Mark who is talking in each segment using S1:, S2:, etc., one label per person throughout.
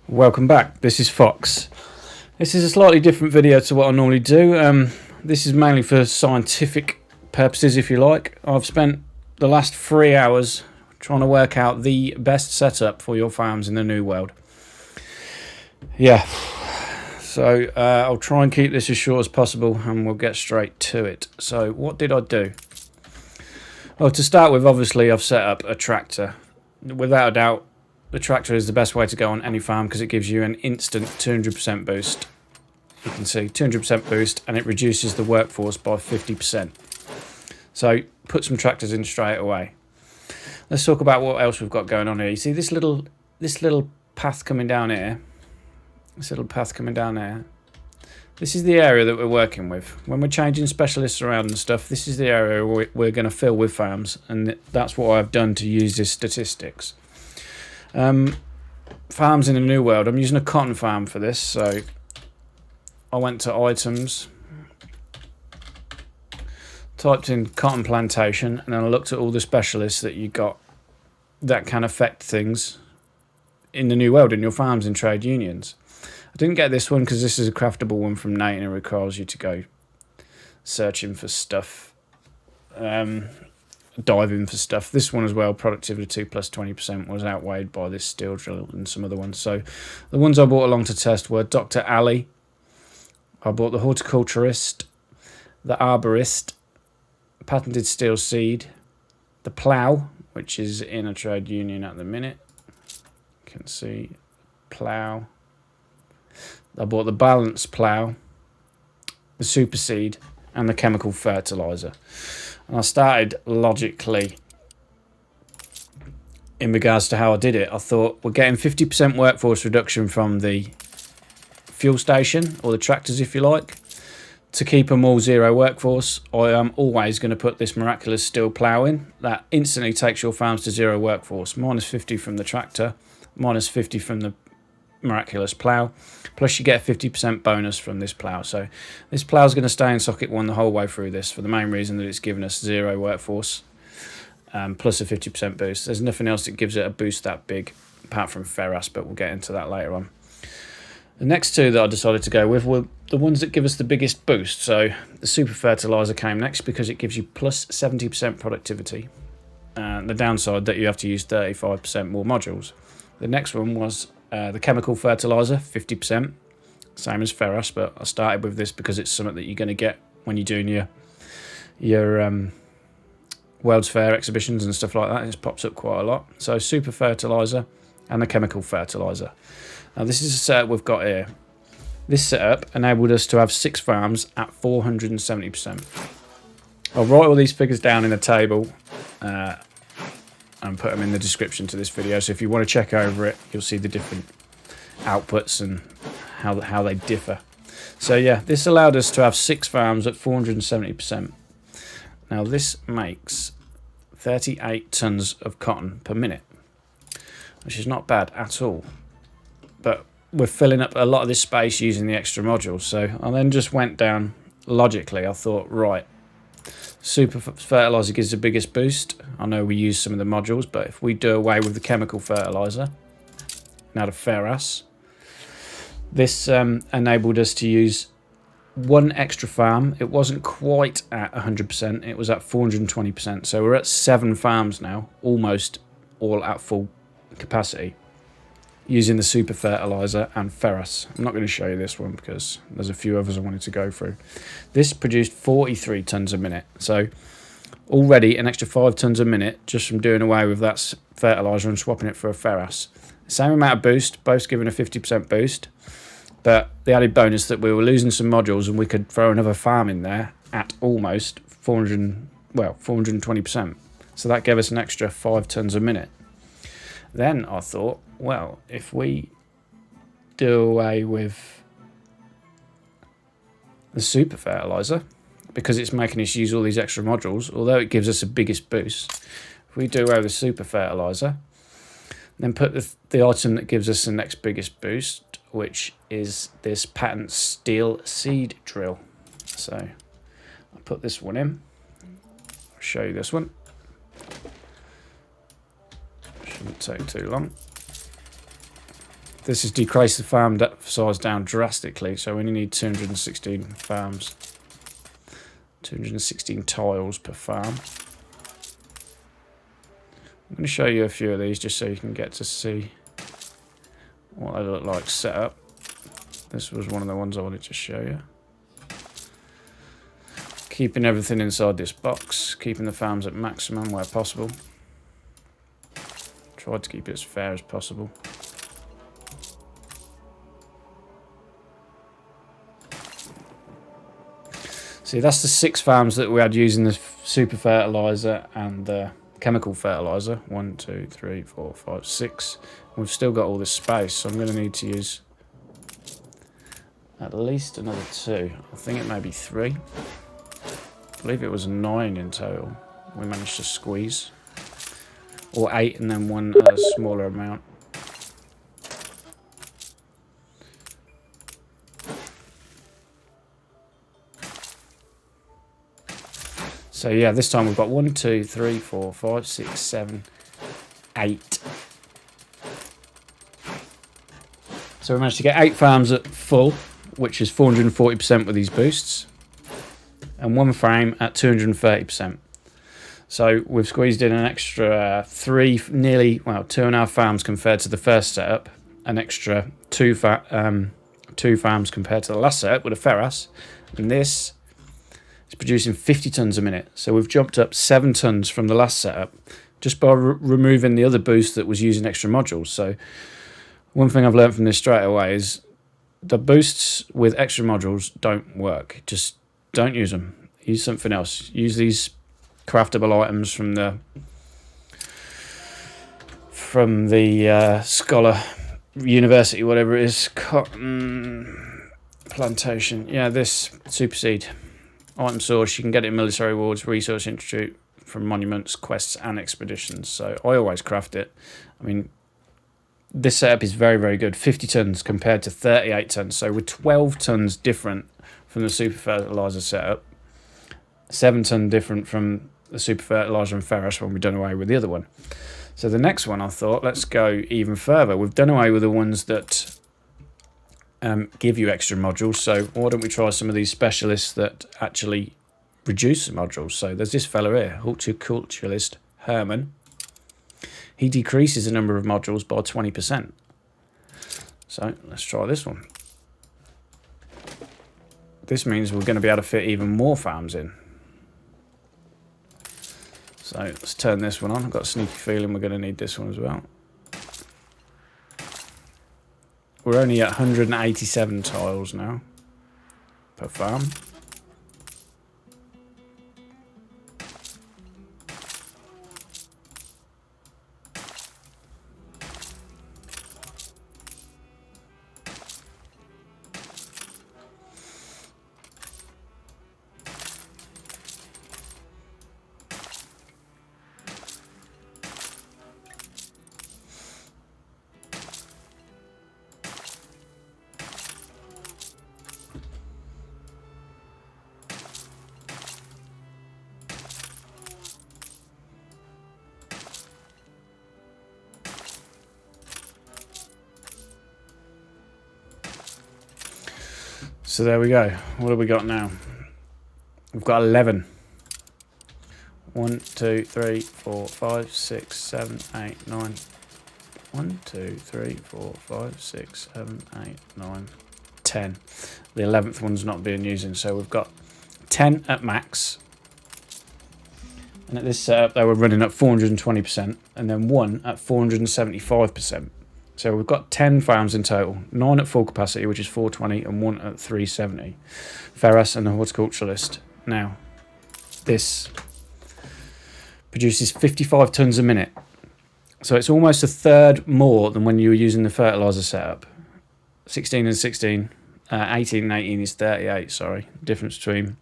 S1: Welcome back, this is Fox. This is a slightly different video to what I normally do. This is mainly for scientific purposes, if you like. I've spent the last 3 hours trying to work out the best setup for your farms in the new world. Yeah, so I'll try and keep this as short as possible and we'll get straight to it. So what did I do? Well, to start with, obviously I've set up a tractor. Without a doubt, the tractor is the best way to go on any farm because it gives you an instant 200% boost. You can see 200% boost, and it reduces the workforce by 50%. So put some tractors in straight away. Let's talk about what else we've got going on here. You see this little path coming down here. This little path coming down there. This is the area that we're working with. When we're changing specialists around and stuff, this is the area we're going to fill with farms, and that's what I've done to use this statistics. Farms in a new world. I'm using a cotton farm for this, so I went to items, typed in cotton plantation, and then I looked at all the specialists that you got that can affect things in the new world in your farms and trade unions. I didn't get this one because this is a craftable one from Nate and it requires you to go searching for stuff, diving for stuff. This one as well, productivity 2 plus 20%, was outweighed by this steel drill and some other ones. So the ones I bought along to test were Dr. Ali. I bought the Horticulturalist, the Arborist, patented steel seed, the Plough, which is in a trade union at the minute. You can see Plough. I bought the Balance Plough, the Super Seed, and the Chemical Fertilizer. And I started logically in regards to how I did it. I thought we're getting 50% workforce reduction from the fuel station, or the tractors if you like. To keep them all zero workforce, I am always going to put this miraculous steel plough in. That instantly takes your farms to zero workforce. Minus 50 from the tractor, minus 50 from the miraculous plough, plus you get a 50% bonus from this plough. So this plough is going to stay in socket 1 the whole way through this, for the main reason that it's given us zero workforce, plus a 50% boost. There's nothing else that gives it a boost that big apart from Ferras, but we'll get into that later on. The next two that I decided to go with were the ones that give us the biggest boost. So the Super Fertilizer came next because it gives you plus 70% productivity, and the downside that you have to use 35% more modules. The next one was the Chemical Fertilizer, 50%, same as Ferras, but I started with this because it's something that you're going to get when you're doing your World's Fair exhibitions and stuff like that. It pops up quite a lot. So Super Fertilizer and the Chemical Fertilizer. Now this is a setup we've got here. This setup enabled us to have 6 farms at 470%. I'll write all these figures down in a table and put them in the description to this video, so if you want to check over it, you'll see the different outputs and how they differ. So yeah, this allowed us to have 6 farms at 470%. Now this makes 38 tons of cotton per minute, which is not bad at all, but we're filling up a lot of this space using the extra modules. So I then just went down logically. I thought, right, Super Fertilizer gives the biggest boost. I know we use some of the modules, but if we do away with the Chemical Fertilizer, now the Ferras, this enabled us to use 1 extra farm. It wasn't quite at 100%, it was at 420%. So we're at 7 farms now, almost all at full capacity, using the Super Fertilizer and Ferras. I'm not going to show you this one because there's a few others I wanted to go through. This produced 43 tons a minute. So already an extra 5 tons a minute just from doing away with that fertilizer and swapping it for a Ferras. Same amount of boost, both giving a 50% boost, but the added bonus that we were losing some modules and we could throw another farm in there at almost 420%. So that gave us an extra 5 tons a minute. Then I thought, well, if we do away with the Super Fertilizer, because it's making us use all these extra modules, although it gives us the biggest boost, if we do away with the Super Fertilizer, then put the item that gives us the next biggest boost, which is this patent steel seed drill. So I'll put this one in. I'll show you this one. Shouldn't take too long. This has decreased the farm size down drastically, so we only need 216 farms. 216 tiles per farm. I'm going to show you a few of these just so you can get to see what they look like set up. This was one of the ones I wanted to show you. Keeping everything inside this box, keeping the farms at maximum where possible. Tried to keep it as fair as possible. See, that's the 6 farms that we had using the super fertilizer and the chemical fertilizer. 1, 2, 3, 4, 5, 6. We've still got all this space, so I'm going to need to use at least another 2. I think it may be 3. I believe it was 9 in total. We managed to squeeze. Or 8 and then one smaller amount. So yeah, this time we've got 1, 2, 3, 4, 5, 6, 7, 8. So we managed to get 8 farms at full, which is 440% with these boosts. And 1 frame at 230%. So we've squeezed in an extra 3, nearly, well, 2.5 farms compared to the first setup. An extra 2 farms compared to the last setup with a Ferras. And this is producing 50 tonnes a minute. So we've jumped up 7 tonnes from the last setup just by removing the other boost that was using extra modules. So one thing I've learned from this straight away is the boosts with extra modules don't work. Just don't use them. Use something else. Use these craftable items from the Scholar University, whatever it is, cotton plantation. Yeah, this supersede item source. You can get it in military awards, resource institute, from monuments, quests, and expeditions. So I always craft it. I mean, this setup is very, very good. 50 tons compared to 38 tons. So we're 12 tons different from the super fertilizer setup. 7 ton different from the super fertilizer and Ferras when we've done away with the other one. So the next one, I thought, let's go even further. We've done away with the ones that give you extra modules. So why don't we try some of these specialists that actually reduce the modules? So there's this fella here, Horticulturalist Herman. He decreases the number of modules by 20%. So let's try this one. This means we're going to be able to fit even more farms in. So let's turn this one on. I've got a sneaky feeling we're going to need this one as well. We're only at 187 tiles now per farm. So there we go. What have we got now? We've got 11. 1, 2, 3, 4, 5, 6, 7, 8, 9. 1, 2, 3, 4, 5, 6, 7, 8, 9, 10. The 11th one's not being used, so we've got 10 at max. And at this setup, they were running at 420%, and then 1 at 475%. So we've got 10 farms in total, 9 at full capacity, which is 420, and 1 at 370. Ferras and the Horticulturalist. Now, this produces 55 tonnes a minute. So it's almost a third more than when you were using the fertilizer setup. 16 and 16, 18 and 18 is 38, sorry. The difference between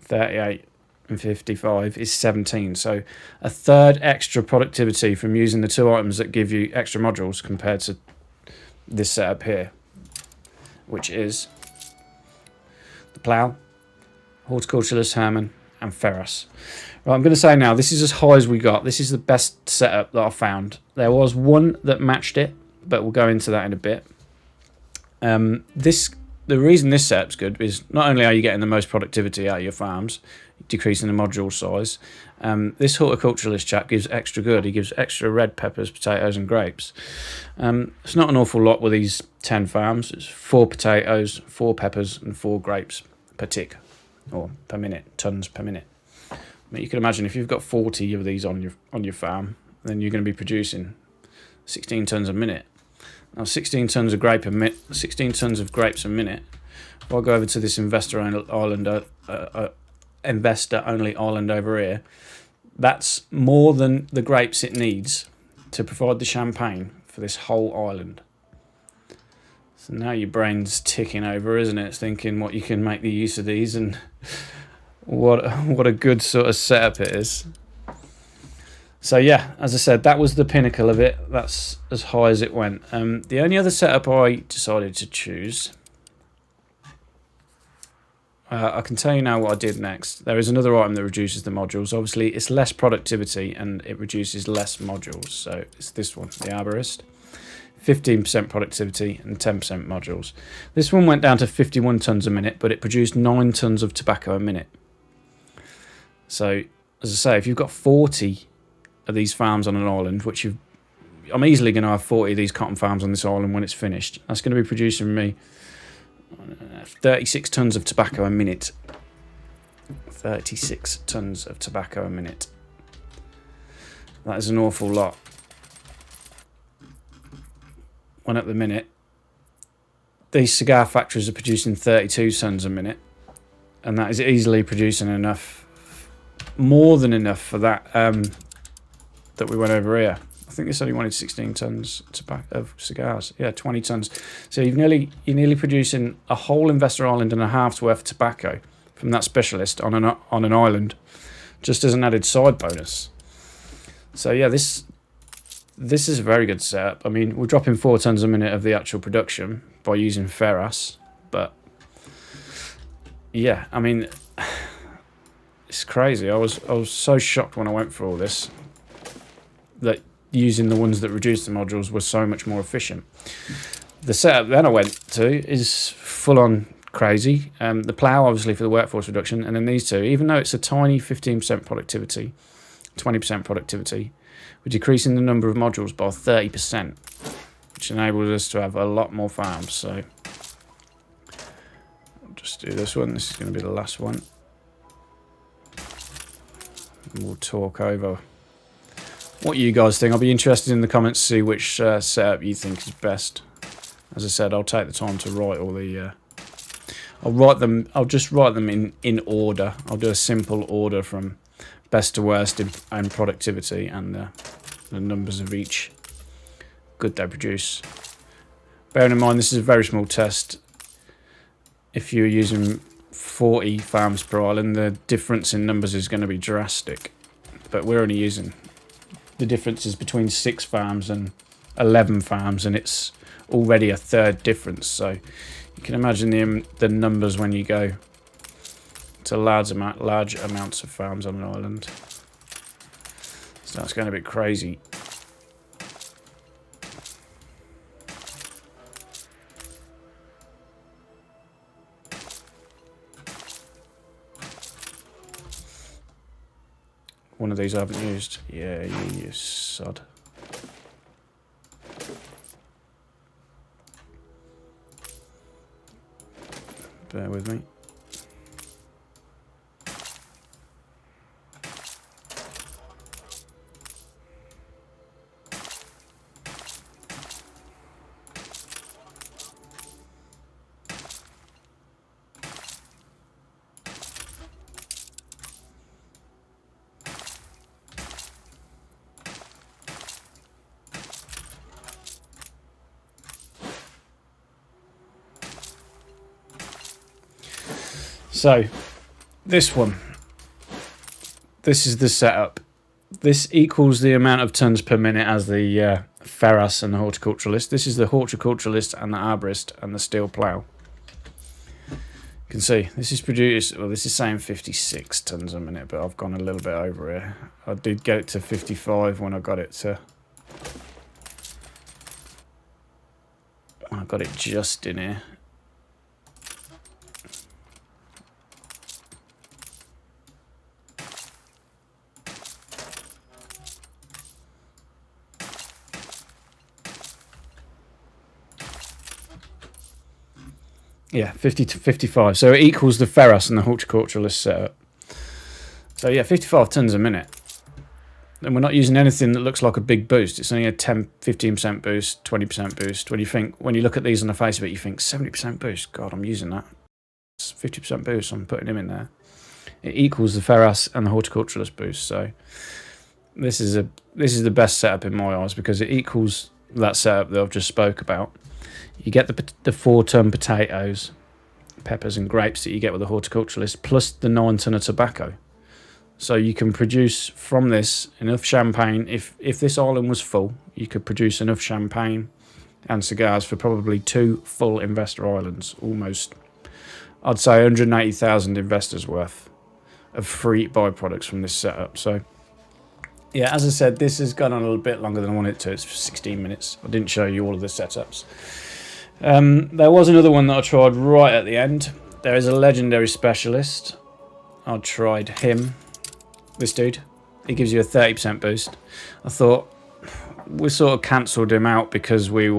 S1: 38 and 55 is 17. So a third extra productivity from using the 2 items that give you extra modules compared to this setup here, which is the Plough, Horticulturalist Herman, and Ferras. Right, I'm going to say now, this is as high as we got. This is the best setup that I found. There was one that matched it, but we'll go into that in a bit. The reason this setup's good is not only are you getting the most productivity out of your farms, decreasing the module size, this horticulturalist chap gives extra good. He gives extra red peppers, potatoes and grapes. It's not an awful lot with these 10 farms. It's 4 potatoes, 4 peppers and 4 grapes per tick, or per minute, tons per minute. I mean, you can imagine if you've got 40 of these on your farm, then you're going to be producing 16 tons a minute. Now, 16 tons of grapes a minute. If I go over to this investor only island over here, that's more than the grapes it needs to provide the champagne for this whole island. So now your brain's ticking over, isn't it? It's thinking what you can make the use of these and what a good sort of setup it is. So yeah, as I said, that was the pinnacle of it. That's as high as it went. The only other setup I decided to choose, I can tell you now what I did next. There is another item that reduces the modules. Obviously, it's less productivity and it reduces less modules. So it's this one, the Arborist. 15% productivity and 10% modules. This one went down to 51 tons a minute, but it produced 9 tons of tobacco a minute. So, as I say, if you've got 40 of these farms on an island, I'm easily going to have 40 of these cotton farms on this island when it's finished. That's going to be producing me 36 tons of tobacco a minute. 36 tons of tobacco a minute. That is an awful lot. When at the minute, these cigar factories are producing 32 tons a minute, and that is easily producing enough, more than enough for that that we went over here. I think this only wanted 16 tons of cigars. Yeah, 20 tons. So you're nearly producing a whole investor island and a half's worth of tobacco from that specialist on an island, just as an added side bonus. So yeah, this is a very good setup. I mean, we're dropping 4 tons a minute of the actual production by using Ferras, but yeah, I mean, it's crazy. I was so shocked when I went for all this that using the ones that reduce the modules was so much more efficient. The setup then I went to is full on crazy. The Plough, obviously, for the workforce reduction, and then these two, even though it's a tiny 15% productivity, 20% productivity, we're decreasing the number of modules by 30%, which enables us to have a lot more farms. So I'll just do this one. This is going to be the last one. And we'll talk over what you guys think. I'll be interested in the comments to see which setup you think is best. As I said, I'll take the time to write all the... I'll just write them in order. I'll do a simple order from best to worst in productivity and the numbers of each good they produce. Bearing in mind, this is a very small test. If you're using 40 farms per island, the difference in numbers is going to be drastic. But we're only using... The difference is between 6 farms and 11 farms, and it's already a third difference. So you can imagine the numbers when you go to large amounts of farms on an island. So that's going to be crazy. One of these I haven't used. Yeah, you sod. Bear with me. So, this one. This is the setup. This equals the amount of tons per minute as the Ferras and the Horticulturalist. This is the Horticulturalist and the Arborist and the Steel Plough. You can see, this is produced, well, this is saying 56 tons a minute, but I've gone a little bit over here. I did get it to 55 when I got it to I've got it just in here. Yeah, 50 to 55. So it equals the Ferras and the Horticulturalist setup. So yeah, 55 tons a minute. And we're not using anything that looks like a big boost. It's only a 15% boost, 20% boost. When you look at these on the face of it, you think 70% boost. God, I'm using that. It's 50% boost. I'm putting him in there. It equals the Ferras and the Horticulturalist boost. So this is the best setup in my eyes because it equals that setup that I've just spoke about. You get the 4-ton potatoes, peppers and grapes that you get with the Horticulturalist, plus the 9 ton of tobacco. So you can produce from this enough champagne. If this island was full, you could produce enough champagne and cigars for probably 2 full investor islands. Almost, I'd say 180,000 investors worth of free byproducts from this setup. So yeah, as I said, this has gone on a little bit longer than I wanted it to. It's 16 minutes. I didn't show you all of the setups. There was another one that I tried right at the end. There is a legendary specialist. I tried him. This dude. He gives you a 30% boost. I thought we sort of cancelled him out because we've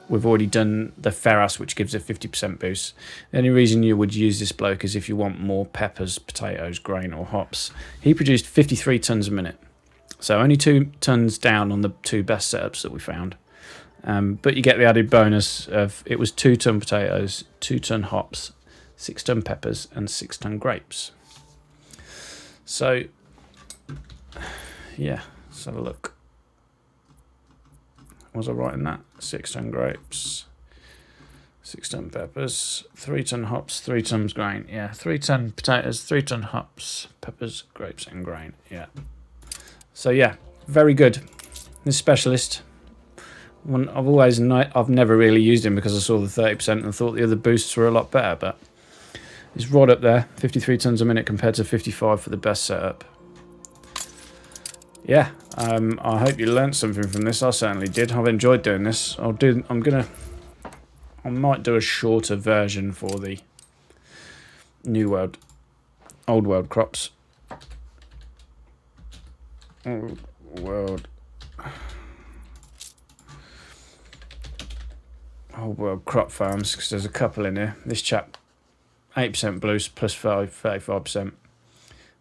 S1: already done the Ferras, which gives a 50% boost. The only reason you would use this bloke is if you want more peppers, potatoes, grain or hops. He produced 53 tons a minute. So only 2 tons down on the 2 best setups that we found. But you get the added bonus of it was 2 ton potatoes, 2 ton hops, 6 ton peppers and 6 ton grapes. So yeah, let's have a look. Was I right in that? 6 ton grapes, 6 ton peppers, 3 ton hops, 3 tons grain. Yeah, 3 ton potatoes, 3 ton hops, peppers, grapes and grain. Yeah. So yeah, very good. This specialist. I've never really used him because I saw the 30% and thought the other boosts were a lot better, but he's right up there, 53 tons a minute compared to 55 for the best setup. Yeah, I hope you learnt something from this. I certainly did. I've enjoyed doing this. I might do a shorter version for the New World, Old World crops. Old World crop farms, because there's a couple in here. This chap 8% boost plus 35%.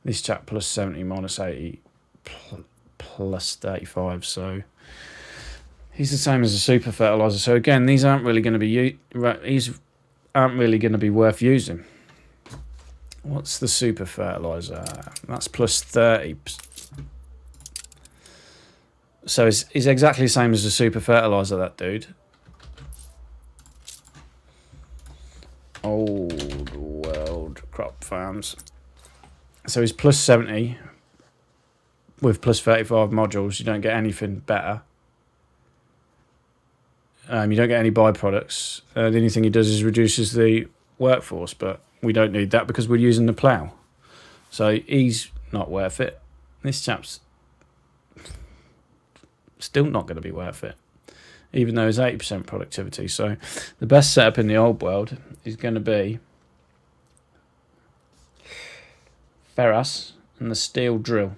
S1: This chap plus 70 minus 80 plus 35. So he's the same as a super fertilizer. So again, these aren't really going to be worth using. What's the super fertilizer? That's plus 30. So he's exactly the same as the super fertilizer, that dude. Old World crop farms. So he's plus 70 with plus 35 modules. You don't get anything better. You don't get any byproducts. The only thing he does is reduces the workforce, but we don't need that because we're using the plough. So he's not worth it. This chap's still not going to be worth it, even though it's 80% productivity. So the best setup in the old world is going to be Ferras and the steel drill,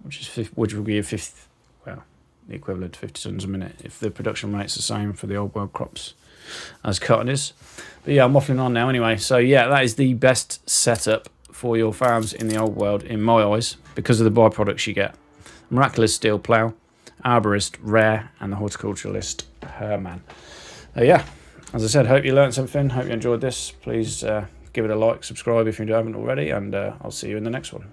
S1: which will be the equivalent to 50 tons a minute if the production rate's the same for the old world crops as cotton is. But yeah, I'm waffling on now anyway. So yeah, that is the best setup for your farms in the old world in my eyes because of the byproducts you get. Miraculous steel plough, Arborist rare, and the Horticulturalist Herman. Yeah, as I said, hope you learned something. Hope you enjoyed this. Please give it a like, subscribe if you haven't already, and I'll see you in the next one.